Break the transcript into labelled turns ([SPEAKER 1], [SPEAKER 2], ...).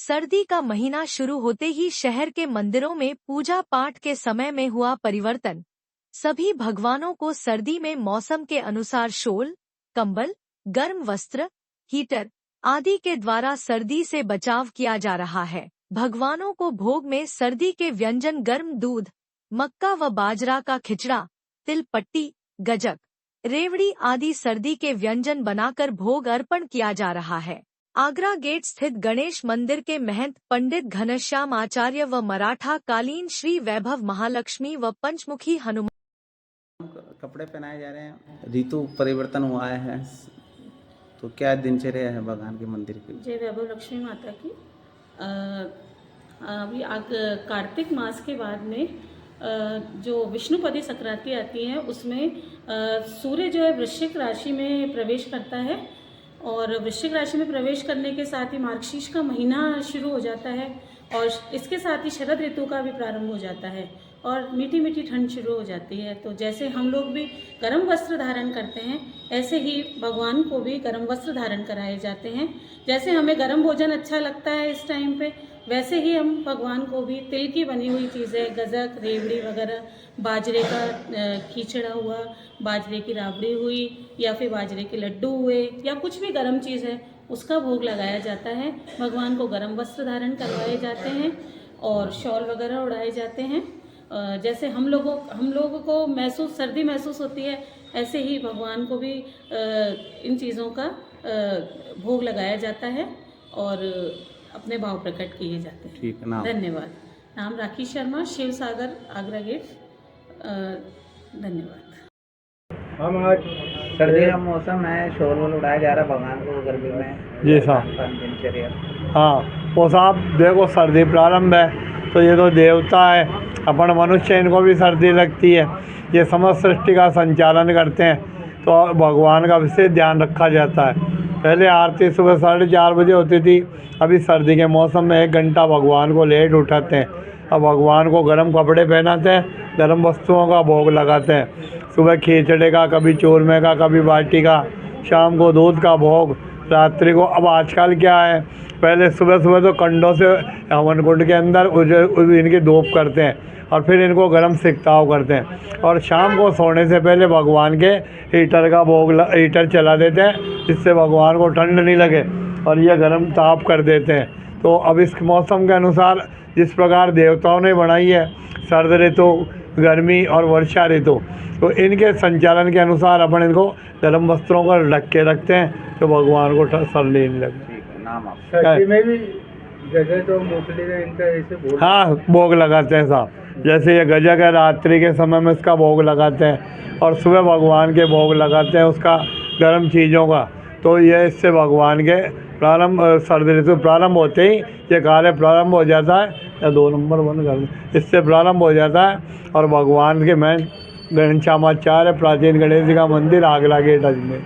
[SPEAKER 1] सर्दी का महीना शुरू होते ही शहर के मंदिरों में पूजा पाठ के समय में हुआ परिवर्तन। सभी भगवानों को सर्दी में मौसम के अनुसार शॉल, कंबल, गर्म वस्त्र, हीटर आदि के द्वारा सर्दी से बचाव किया जा रहा है। भगवानों को भोग में सर्दी के व्यंजन गर्म दूध, मक्का व बाजरा का खिचड़ा, तिल पट्टी, गजक, रेवड़ी आदि सर्दी के व्यंजन बनाकर भोग अर्पण किया जा रहा है। आगरा गेट स्थित गणेश मंदिर के महंत पंडित घनश्याम आचार्य व मराठा कालीन श्री वैभव महालक्ष्मी व पंचमुखी हनुमान
[SPEAKER 2] कपड़े पहनाए जा रहे हैं। ऋतु परिवर्तन हुआ है, तो क्या दिनचर्या है भगवान के मंदिर की?
[SPEAKER 3] जय वैभव लक्ष्मी माता की। अभी कार्तिक मास के बाद में जो विष्णुपदी संक्रांति आती है उसमें सूर्य जो है वृश्चिक राशि में प्रवेश करता है और वृश्चिक राशि में प्रवेश करने के साथ ही मार्गशीर्ष का महीना शुरू हो जाता है और इसके साथ ही शरद ऋतु का भी प्रारंभ हो जाता है और मीठी मीठी ठंड शुरू हो जाती है। तो जैसे हम लोग भी गर्म वस्त्र धारण करते हैं ऐसे ही भगवान को भी गर्म वस्त्र धारण कराए जाते हैं। जैसे हमें गर्म भोजन अच्छा लगता है इस टाइम पे, वैसे ही हम भगवान को भी तिल की बनी हुई चीज़ें, गजक, रेवड़ी वगैरह, बाजरे का खिचड़ा हुआ, बाजरे की राबड़ी हुई या फिर बाजरे के लड्डू हुए या कुछ भी गर्म चीज़ है उसका भोग लगाया जाता है। भगवान को गर्म वस्त्र धारण करवाए जाते हैं और शॉल वगैरह उड़ाए जाते हैं। जैसे हम लोगों को सर्दी महसूस होती है ऐसे ही भगवान को भी इन चीज़ों का भोग लगाया जाता है और अपने भाव प्रकट किए जाते हैं।
[SPEAKER 2] ठीक है, नाम?
[SPEAKER 3] धन्यवाद। नाम राखी शर्मा, शिव सागर, आगरा गेट। धन्यवाद।
[SPEAKER 4] हम आज
[SPEAKER 2] सर्दी का मौसम है, शोर वोल उड़ाया जा रहा है भगवान को गर्मी में।
[SPEAKER 4] जी साहब।
[SPEAKER 2] दिनचर्या
[SPEAKER 4] हाँ वो साहब देखो, सर्दी प्रारंभ है तो ये तो देवता है, अपन मनुष्य, इनको भी सर्दी लगती है। ये समस्त सृष्टि का संचालन करते हैं तो भगवान का विशेष ध्यान रखा जाता है। पहले आरती सुबह 4:30 बजे होती थी, अभी सर्दी के मौसम में 1 घंटा भगवान को लेट उठाते हैं। अब भगवान को गर्म कपड़े पहनाते हैं, गर्म वस्तुओं का भोग लगाते हैं। सुबह खिचड़े का, कभी चूरमे का, कभी बाटी का, शाम को दूध का भोग, रात्रि को। अब आजकल क्या है, पहले सुबह सुबह तो कंडों से हवन कुंड के अंदर इनकी धूप करते हैं और फिर इनको गर्म सिकताव करते हैं और शाम को सोने से पहले भगवान के हीटर का हीटर चला देते हैं जिससे भगवान को ठंड नहीं लगे और ये गर्म ताप कर देते हैं। तो अब इस मौसम के अनुसार जिस प्रकार देवताओं ने बनाई है सर्द ऋतु, गर्मी और वर्षा ऋतु, तो इनके संचालन के अनुसार अपन इनको गर्म वस्त्रों को ढक के रखते हैं तो भगवान को सर्दी नहीं लगे।
[SPEAKER 2] नाम आप?
[SPEAKER 4] सर्दी
[SPEAKER 5] में भी गजक और मूंगफली का इनका ऐसे भोग?
[SPEAKER 4] हाँ भोग लगाते हैं साहब। जैसे ये गजक है, रात्रि के समय में इसका भोग लगाते हैं और सुबह भगवान के भोग लगाते हैं उसका गर्म चीज़ों का। तो ये इससे भगवान के सर्दी ऋतु प्रारंभ होते ही ये कार्य प्रारंभ हो जाता है, या 2 नंबर बंद कर दें, इससे प्रारंभ हो जाता है। और भगवान के मैं घनश्यामाचार्य, प्राचीन गणेश जी का मंदिर, आगरा गेट, अजमेर।